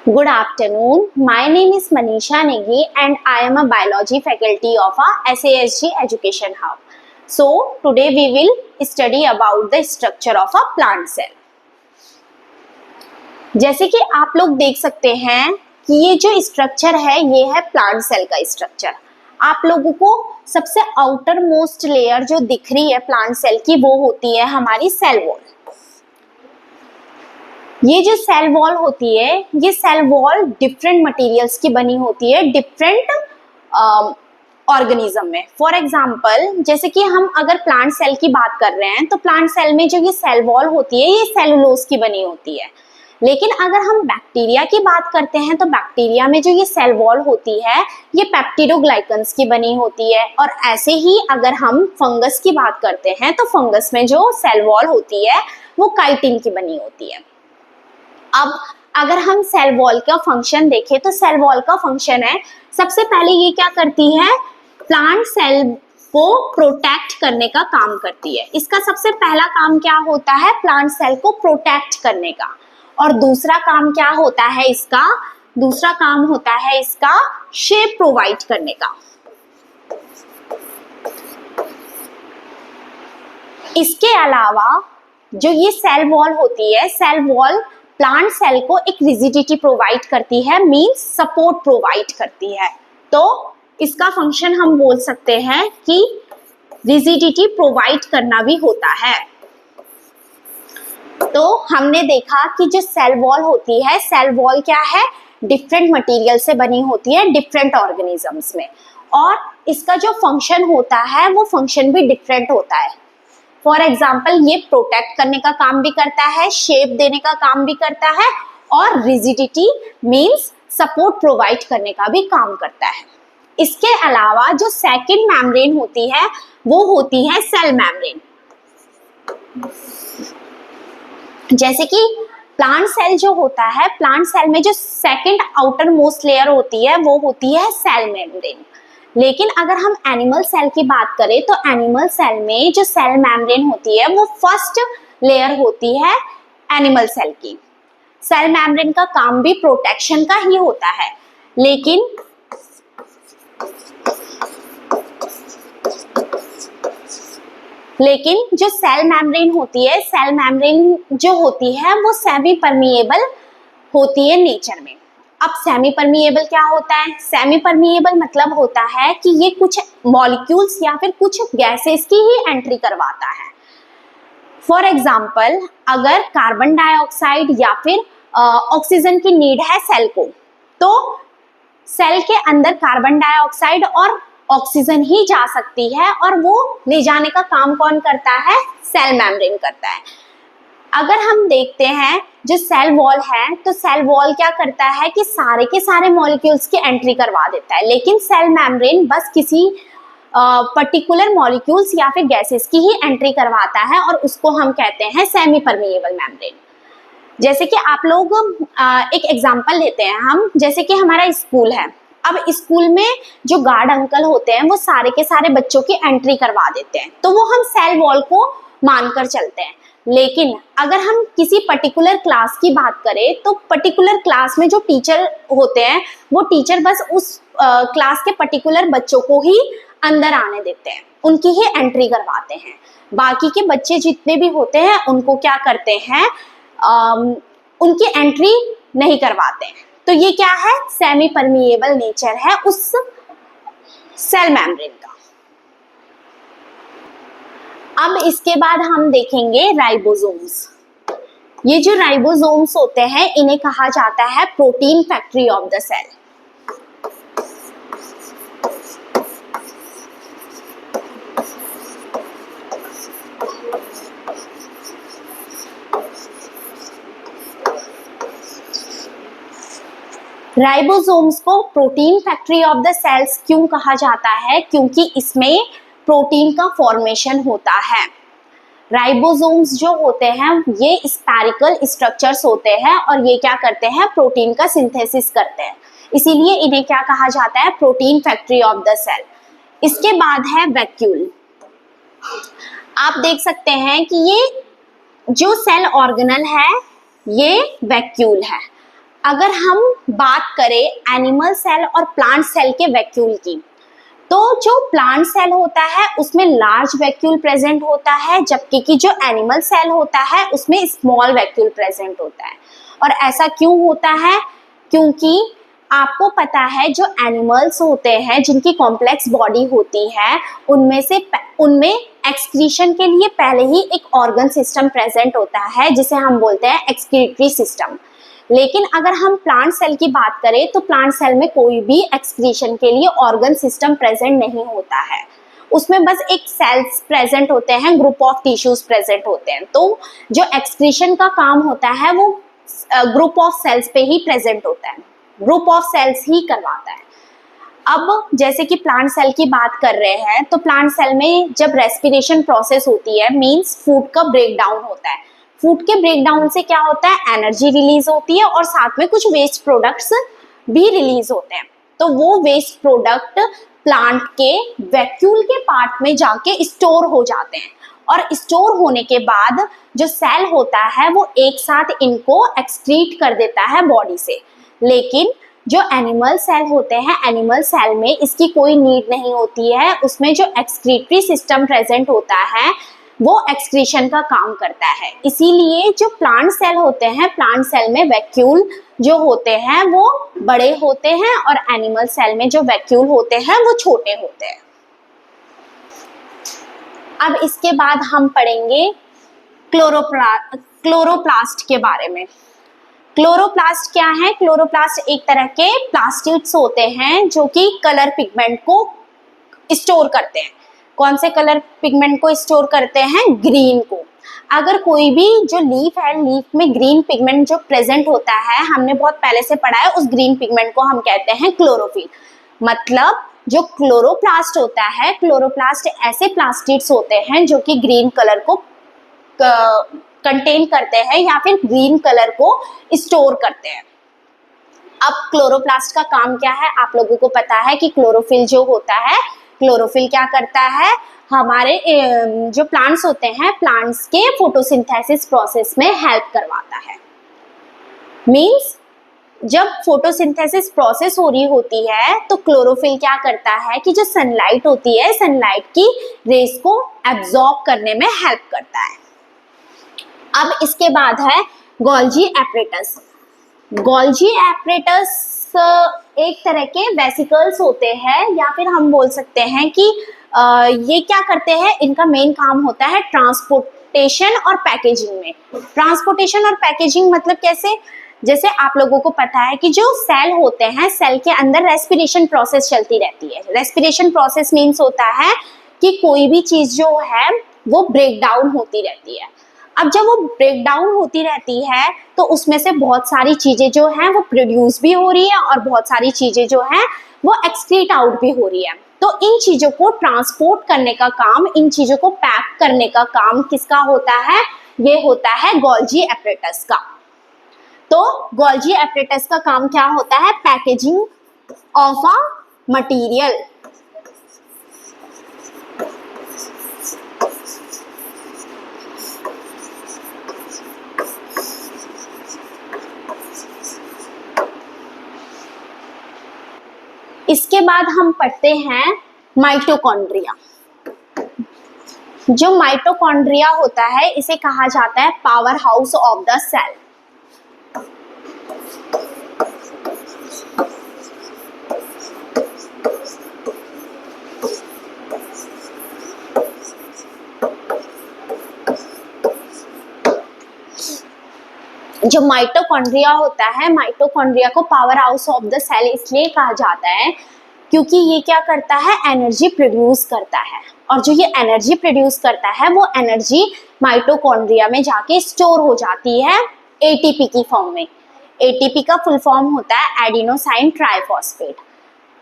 Good afternoon. My name is Manisha Negi and I am a biology faculty of a SASG Education Hub. So today we will study about the structure of a plant cell. जैसे कि आप लोग देख सकते हैं कि ये जो स्ट्रक्चर है ये है प्लांट सेल का स्ट्रक्चर। आप लोगों को सबसे आउटर मोस्ट लेयर जो दिख रही है प्लांट सेल की वो होती है हमारी सेल वॉल। ये जो सेल वॉल होती है ये सेल वॉल डिफरेंट मटेरियल्स की बनी होती है डिफरेंट ऑर्गेनिज्म में। फॉर एग्जांपल जैसे कि हम अगर प्लांट सेल की बात कर रहे हैं तो प्लांट सेल में जो ये सेल वॉल होती है ये सेलुलोज की बनी होती है। लेकिन अगर हम बैक्टीरिया की बात करते हैं तो बैक्टीरिया में जो ये सेल वॉल होती है ये पेप्टिडोग्लाइकन्स की बनी होती है। और ऐसे ही अगर हम फंगस की बात करते हैं तो फंगस में जो सेल वॉल होती है वो काइटिन की बनी होती है। अब अगर हम सेल वॉल का फंक्शन देखें तो सेल वॉल का फंक्शन है, सबसे पहले ये क्या करती है, प्लांट सेल को प्रोटेक्ट करने का काम करती है। इसका सबसे पहला काम क्या होता है, प्लांट सेल को प्रोटेक्ट करने का। और दूसरा काम क्या होता है इसका, दूसरा काम होता है इसका शेप प्रोवाइड करने का। इसके अलावा जो ये सेल वॉल होती है, सेल वॉल प्लांट सेल को एक रिजिडिटी प्रोवाइड करती है, मींस सपोर्ट प्रोवाइड करती है। तो इसका फंक्शन हम बोल सकते हैं कि रिजिडिटी प्रोवाइड करना भी होता है। तो हमने देखा कि जो सेल वॉल होती है, सेल वॉल क्या है, डिफरेंट मटेरियल से बनी होती है डिफरेंट ऑर्गेनिजम्स में। और इसका जो फंक्शन होता है वो फंक्शन भी डिफरेंट होता है। फॉर एग्जाम्पल ये प्रोटेक्ट करने का काम भी करता है, शेप देने का काम भी करता है और रिजिडिटी मींस सपोर्ट प्रोवाइड करने का भी काम करता है। इसके अलावा जो सेकंड मेम्ब्रेन होती है वो होती है सेल मेम्ब्रेन। जैसे कि प्लांट सेल जो होता है, प्लांट सेल में जो सेकंड आउटर मोस्ट लेयर होती है वो होती है सेल मेम्ब्रेन। लेकिन अगर हम एनिमल सेल की बात करें तो एनिमल सेल में जो सेल मेम्ब्रेन होती है वो फर्स्ट लेयर होती है एनिमल सेल की। सेल मेम्ब्रेन का काम भी प्रोटेक्शन का ही होता है। लेकिन जो सेल मेम्ब्रेन होती है, सेल मेम्ब्रेन जो होती है वो सेमी परमिएबल होती है नेचर में। अब सेमी परमिएबल क्या होता है, सेमी परमिएबल मतलब होता है कि ये कुछ मॉलिक्यूल्स या फिर कुछ गैसेस की ही एंट्री करवाता है। फॉर एग्जाम्पल अगर कार्बन डाइऑक्साइड या फिर ऑक्सीजन की नीड है सेल को, तो सेल के अंदर कार्बन डाइऑक्साइड और ऑक्सीजन ही जा सकती है और वो ले जाने का काम कौन करता है, सेल मेम्ब्रेन करता है। अगर हम देखते हैं जो सेल वॉल है तो सेल वॉल क्या करता है कि सारे के सारे मॉलिक्यूल्स की एंट्री करवा देता है, लेकिन सेल मेम्ब्रेन बस किसी पर्टिकुलर मॉलिक्यूल्स या फिर गैसेस की ही एंट्री करवाता है और उसको हम कहते हैं सेमी परमिएबल मेम्ब्रेन। जैसे कि आप लोग एक एग्जांपल लेते हैं हम, जैसे कि हमारा स्कूल है। अब स्कूल में जो गार्ड अंकल होते हैं वो सारे के सारे बच्चों की एंट्री करवा देते हैं, तो वो हम सेल वॉल को मानकर चलते हैं। लेकिन अगर हम किसी पर्टिकुलर क्लास की बात करें तो पर्टिकुलर क्लास में जो टीचर होते हैं वो टीचर बस उस क्लास के पर्टिकुलर बच्चों को ही अंदर आने देते हैं, उनकी ही एंट्री करवाते हैं। बाकी के बच्चे जितने भी होते हैं उनको क्या करते हैं, उनकी एंट्री नहीं करवाते हैं। तो ये क्या है, सेमी परमिएबल नेचर है उस सेल मेम्ब्रेन का। अब इसके बाद हम देखेंगे राइबोसोम्स। ये जो राइबोसोम्स होते हैं इन्हें कहा जाता है protein factory of the cell. Ribosomes को protein factory of the cells क्यों कहा जाता है, क्योंकि इसमें प्रोटीन का फॉर्मेशन होता है। राइबोसोम्स जो होते हैं ये स्पेरिकल स्ट्रक्चर्स होते हैं और ये क्या करते हैं, प्रोटीन का सिंथेसिस करते हैं, इसीलिए इन्हें क्या कहा जाता है, protein factory of the cell. इसके बाद है वैक्यूल। आप देख सकते हैं कि ये जो सेल ऑर्गेनल है ये वैक्यूल है। अगर हम बात करें एनिमल सेल और प्लांट सेल के वैक्यूल की, तो जो प्लांट सेल होता है उसमें लार्ज वैक्यूल प्रेजेंट होता है, जबकि कि जो एनिमल सेल होता है उसमें स्मॉल वैक्यूल प्रेजेंट होता है। और ऐसा क्यों होता है? क्योंकि आपको पता है जो एनिमल्स होते हैं जिनकी कॉम्प्लेक्स बॉडी होती है उनमें एक्सक्रीशन के लिए पहले ही एक ऑर्गन सिस्टम प्रेजेंट होता है जिसे हम बोलते हैं एक्सक्रीटरी सिस्टम। लेकिन अगर हम प्लांट सेल की बात करें तो प्लांट सेल में कोई भी एक्सक्रीशन के लिए ऑर्गन सिस्टम प्रेजेंट नहीं होता है, उसमें बस एक सेल्स प्रेजेंट होते हैं, ग्रुप ऑफ टिश्यूज प्रेजेंट होते हैं। तो जो एक्सक्रीशन का काम होता है वो ग्रुप ऑफ सेल्स पे ही प्रेजेंट होता है, ग्रुप ऑफ सेल्स ही करवाता है। अब जैसे कि प्लांट सेल की बात कर रहे हैं, तो प्लांट सेल में जब रेस्पिरेशन प्रोसेस होती है, मींस फूड का ब्रेक डाउन होता है। फूड के ब्रेक डाउन से क्या होता है? एनर्जी रिलीज होती है और साथ में कुछ वेस्ट प्रोडक्ट्स भी रिलीज होते हैं। तो वो वेस्ट प्रोडक्ट प्लांट के वैक्यूल के पार्ट में जाके स्टोर हो जाते हैं, और स्टोर होने के बाद जो सेल होता है वो एक साथ इनको एक्सक्रीट कर देता है बॉडी से। लेकिन जो एनिमल सेल होते हैं, एनिमल सेल में इसकी कोई नीड नहीं होती है, उसमें जो एक्सक्रीटरी सिस्टम प्रेजेंट होता है वो एक्सक्रीशन का काम करता है। इसीलिए जो प्लांट सेल होते हैं, प्लांट सेल में वैक्यूल जो होते हैं वो बड़े होते हैं और एनिमल सेल में जो वैक्यूल होते हैं वो छोटे होते हैं। अब इसके बाद हम पढ़ेंगे क्लोरोप्लास्ट के बारे में। क्लोरोप्लास्ट क्या है? क्लोरोप्लास्ट एक तरह के प्लास्टिड्स होते हैं जो कि कलर पिगमेंट को स्टोर करते हैं। कौन से कलर पिगमेंट को स्टोर करते हैं? ग्रीन को। अगर कोई भी जो लीफ है, लीफ में ग्रीन पिगमेंट जो प्रेजेंट होता है, हमने बहुत पहले से पढ़ा है, उस ग्रीन पिगमेंट को हम कहते हैं क्लोरोफिल। मतलब जो क्लोरोप्लास्ट होता है, क्लोरोप्लास्ट ऐसे प्लास्टिड्स होते हैं जो कि ग्रीन कलर को कंटेन करते हैं या फिर ग्रीन कलर को स्टोर करते हैं। अब क्लोरोप्लास्ट का काम क्या है? आप लोगों को पता है कि क्लोरोफिल जो होता है, क्लोरोफिल क्या करता है? हमारे जो प्लांट्स होते हैं, प्लांट्स के फोटोसिंथेसिस प्रोसेस में हेल्प करवाता है। मींस जब फोटोसिंथेसिस प्रोसेस हो रही होती है तो क्लोरोफिल क्या करता है कि जो सनलाइट होती है, सनलाइट की रेस को एब्जॉर्ब करने में हेल्प करता है। अब इसके बाद है गोल्जी एपरेटस। गोल्जी एपरेटस एक तरह के वेसिकल्स होते हैं, या फिर हम बोल सकते हैं कि ये क्या करते हैं, इनका मेन काम होता है ट्रांसपोर्टेशन और पैकेजिंग में। ट्रांसपोर्टेशन और पैकेजिंग मतलब कैसे? जैसे आप लोगों को पता है कि जो सेल होते हैं, सेल के अंदर रेस्पिरेशन प्रोसेस चलती रहती है। रेस्पिरेशन प्रोसेस मीन्स होता है कि कोई भी चीज जो है वो ब्रेक डाउन होती रहती है। अब जब वो ब्रेक डाउन होती रहती है तो उसमें से बहुत सारी चीजें जो हैं वो प्रोड्यूस भी हो रही है और बहुत सारी चीजें जो हैं वो एक्सक्रीट आउट भी हो रही है। तो इन चीजों को ट्रांसपोर्ट करने का काम, इन चीजों को पैक करने का काम किसका होता है? ये होता है गोल्जी एपरेटस का। तो गोल्जी एपरेटस का काम क्या होता है? Packaging of a material. इसके बाद हम पढ़ते हैं माइटोकॉन्ड्रिया। जो माइटोकॉन्ड्रिया होता है इसे कहा जाता है power house of the cell. जो माइटोकॉन्ड्रिया होता है, माइटोकॉन्ड्रिया को power house of the cell इसलिए कहा जाता है क्योंकि ये क्या करता है? एनर्जी प्रोड्यूस करता है, और जो ये एनर्जी प्रोड्यूस करता है वो एनर्जी माइटोकॉन्ड्रिया में जाके स्टोर हो जाती है एटीपी की फॉर्म में। एटीपी का फुल फॉर्म होता है एडिनोसाइन ट्राइफॉस्फेट।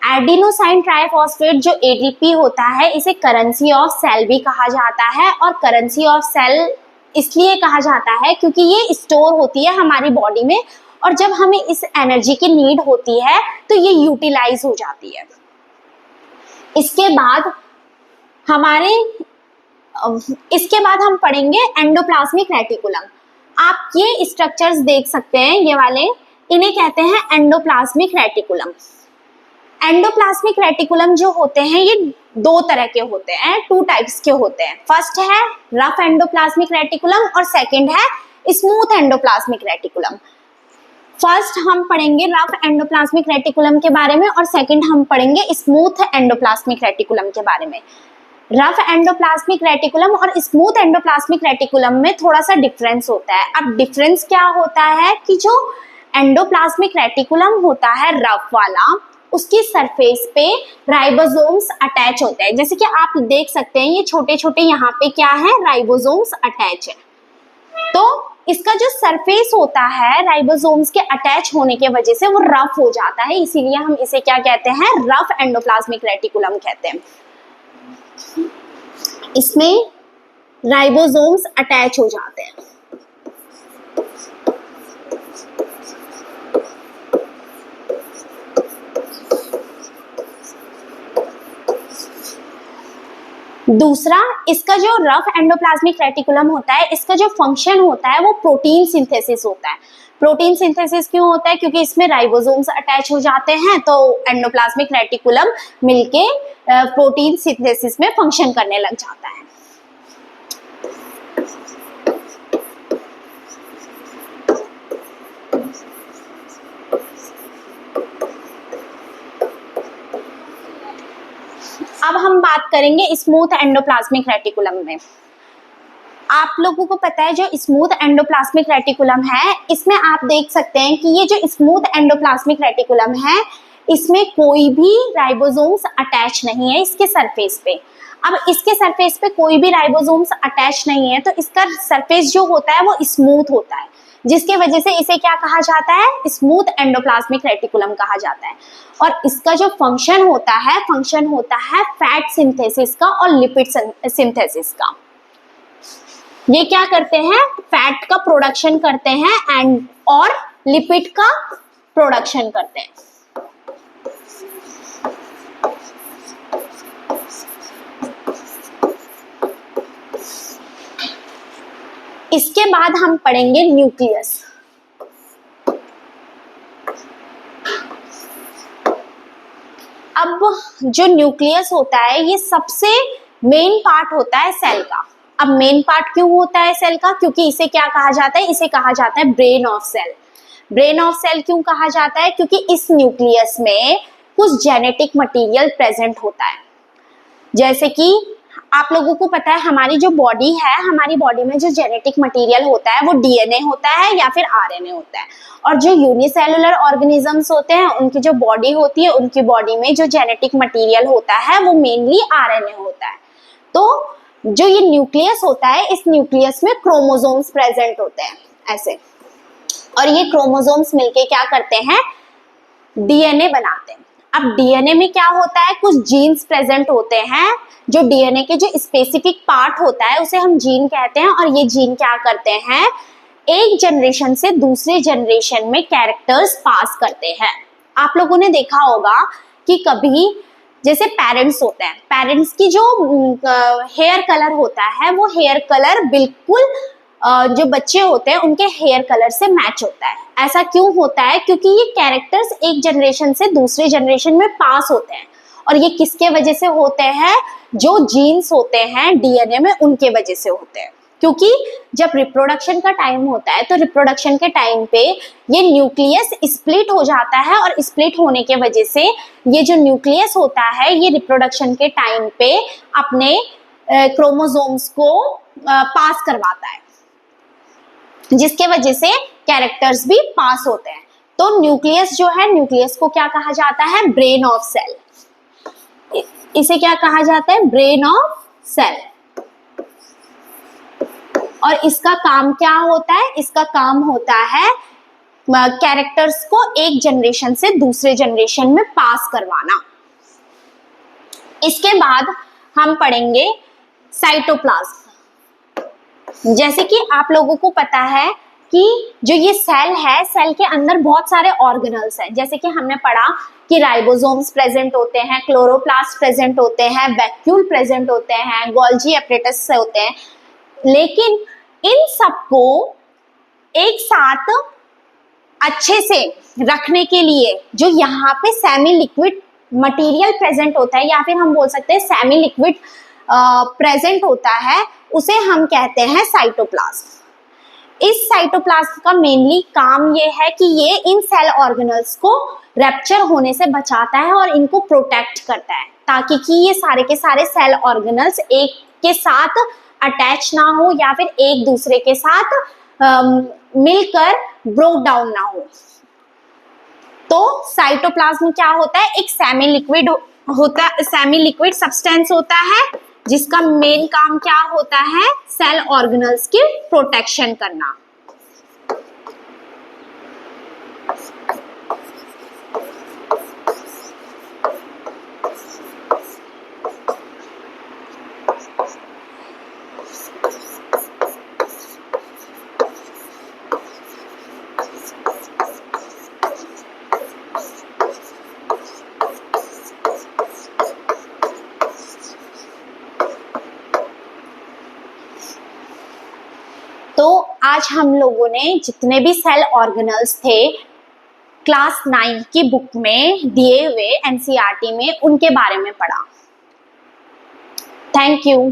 एडिनोसाइन ट्राइफॉस्फेट जो एटीपी होता है, इसे करेंसी ऑफ सेल भी कहा जाता है, और करेंसी ऑफ सेल इसलिए कहा जाता है क्योंकि ये स्टोर होती है हमारी बॉडी में, और जब हमें इस एनर्जी की नीड होती है तो ये यूटिलाइज हो जाती है। इसके बाद हम पढ़ेंगे एंडोप्लाज्मिक रेटिकुलम। आप ये स्ट्रक्चर्स देख सकते हैं, ये वाले इन्हें कहते हैं एंडोप्लाज्मिक रेटिकुलम। एंडोप्लाज्मिक रेटिकुलम जो होते हैं ये दो तरह के होते हैं, टू टाइप्स के होते हैं। फर्स्ट है रफ एंडोप्लाज्मिक रेटिकुलम और सेकंड है स्मूथ एंडोप्लाज्मिक रेटिकुलम। फर्स्ट हम पढ़ेंगे रफ एंडोप्लाज्मिक रेटिकुलम के बारे में और सेकंड हम पढ़ेंगे स्मूथ एंडोप्लाज्मिक रेटिकुलम के बारे में। रफ एंडोप्लाज्मिक रेटिकुलम और स्मूथ एंडोप्लाज्मिक रेटिकुलम में थोड़ा सा डिफरेंस होता है। अब डिफरेंस क्या होता है कि जो एंडोप्लाज्मिक रेटिकुलम होता है रफ वाला, उसकी सरफेस पे राइबोसोम्स अटैच होते हैं। जैसे कि आप देख सकते हैं ये छोटे छोटे यहाँ पे क्या है, राइबोसोम्स अटैच है। तो इसका जो सरफेस होता है राइबोसोम्स के अटैच होने के वजह से वो रफ हो जाता है, इसीलिए हम इसे क्या कहते हैं, रफ एंडोप्लाज्मिक रेटिकुलम कहते हैं। इसमें राइबोसोम्स अटैच हो जाते हैं। दूसरा, इसका जो रफ एंडोप्लाज्मिक रेटिकुलम होता है, इसका जो फंक्शन होता है वो प्रोटीन सिंथेसिस होता है। प्रोटीन सिंथेसिस क्यों होता है? क्योंकि इसमें राइबोसोम्स अटैच हो जाते हैं, तो एंडोप्लाज्मिक रेटिकुलम मिलके प्रोटीन सिंथेसिस में फंक्शन करने लग जाता है। अब हम बात करेंगे स्मूथ एंडोप्लाज्मिक रेटिकुलम में। आप लोगों को पता है जो स्मूथ एंडोप्लाज्मिक रेटिकुलम है, इसमें आप देख सकते हैं कि ये जो स्मूथ एंडोप्लाज्मिक रेटिकुलम है, इसमें कोई भी राइबोसोम्स अटैच नहीं है इसके सरफेस पे। अब इसके सरफेस पे कोई भी राइबोसोम्स अटैच नहीं है, तो इसका सरफेस जो होता है वो स्मूथ होता है, जिसके वजह से इसे क्या कहा जाता है, स्मूथ एंडोप्लाज्मिक रेटिकुलम कहा जाता है। और इसका जो फंक्शन होता है फैट सिंथेसिस का और लिपिड सिंथेसिस का। ये क्या करते हैं, फैट का प्रोडक्शन करते हैं और लिपिड का प्रोडक्शन करते हैं। इसके बाद हम पढ़ेंगे न्यूक्लियस। अब जो न्यूक्लियस होता है ये सबसे मेन पार्ट होता है सेल का। अब मेन पार्ट क्यों होता है सेल का? क्योंकि इसे क्या कहा जाता है, इसे कहा जाता है brain of cell. Brain of cell क्यों कहा जाता है? क्योंकि इस न्यूक्लियस में कुछ जेनेटिक मटेरियल प्रेजेंट होता है। जैसे कि आप लोगों को पता है हमारी जो बॉडी है, हमारी बॉडी में जो जेनेटिक मटेरियल होता है वो डीएनए होता है या फिर आरएनए होता है। और जो यूनिसेलुलर ऑर्गेनिजम्स होते हैं, उनकी जो बॉडी होती है, उनकी बॉडी में जो जेनेटिक मटेरियल होता है वो मेनली आरएनए होता है। तो जो ये न्यूक्लियस होता है, इस न्यूक्लियस में क्रोमोसोम्स प्रेजेंट होते हैं ऐसे, और ये क्रोमोसोम्स मिलके क्या करते हैं, डीएनए बनाते हैं। अब डीएनए में क्या होता है, कुछ जीन्स प्रेजेंट होते हैं। जो डीएनए के जो स्पेसिफिक पार्ट होता है उसे हम जीन कहते हैं, और ये जीन क्या करते हैं, एक जनरेशन से दूसरे जनरेशन में कैरेक्टर्स पास करते हैं। आप लोगों ने देखा होगा कि कभी जैसे पेरेंट्स होते हैं, पेरेंट्स की जो हेयर कलर होता है वो हेयर कलर बिल्कुल जो बच्चे होते हैं उनके हेयर कलर से मैच होता है। ऐसा क्यों होता है? क्योंकि ये कैरेक्टर्स एक जनरेशन से दूसरे जनरेशन में पास होते हैं, और ये किसके वजह से होते हैं, जो जीन्स होते हैं डीएनए में उनके वजह से होते हैं। क्योंकि जब रिप्रोडक्शन का टाइम होता है तो रिप्रोडक्शन के टाइम पे ये न्यूक्लियस स्प्लिट हो जाता है, और स्प्लिट होने के वजह से ये जो न्यूक्लियस होता है ये रिप्रोडक्शन के टाइम पे अपने क्रोमोसोम्स को पास करवाता है, जिसके वजह से कैरेक्टर्स भी पास होते हैं। तो न्यूक्लियस जो है, न्यूक्लियस को क्या कहा जाता है, ब्रेन ऑफ सेल। इसे क्या कहा जाता है, ब्रेन ऑफ सेल। और इसका काम क्या होता है, इसका काम होता है कैरेक्टर्स को एक जनरेशन से दूसरे जनरेशन में पास करवाना। इसके बाद हम पढ़ेंगे साइटोप्लाज्म। जैसे कि आप लोगों को पता है कि जो ये सेल है, सेल के अंदर बहुत सारे ऑर्गेनल्स हैं। जैसे कि हमने पढ़ा कि राइबोसोम्स प्रेजेंट होते हैं, क्लोरोप्लास्ट प्रेजेंट होते हैं, वैक्यूल प्रेजेंट होते हैं, गोल्जी एपरेटस से होते हैं। लेकिन इन सबको एक साथ अच्छे से रखने के लिए जो यहाँ पे सेमी लिक्विड मटेरियल प्रेजेंट होता है या फिर हम बोल सकते हैं सेमी लिक्विड प्रेजेंट होता है, उसे हम कहते हैं साइटोप्लाज्म। इस साइटोप्लाज्म का मेनली काम ये है कि ये इन सेल ऑर्गेनल्स को रैप्चर होने से बचाता है और इनको प्रोटेक्ट करता है, ताकि कि ये सारे के सारे सेल ऑर्गेनल्स एक के साथ अटैच ना हो या फिर एक दूसरे के साथ मिलकर ब्रोक डाउन ना हो। तो साइटोप्लाज्म क्या होता है, एक सेमी लिक्विड होता है, सेमी लिक्विड सब्सटेंस होता है जिसका मेन काम क्या होता है, सेल ऑर्गेनल्स की प्रोटेक्शन करना। तो आज हम लोगों ने जितने भी सेल ऑर्गेनल्स थे क्लास 9 की बुक में दिए हुए एनसीईआरटी में, उनके बारे में पढ़ा। Thank you.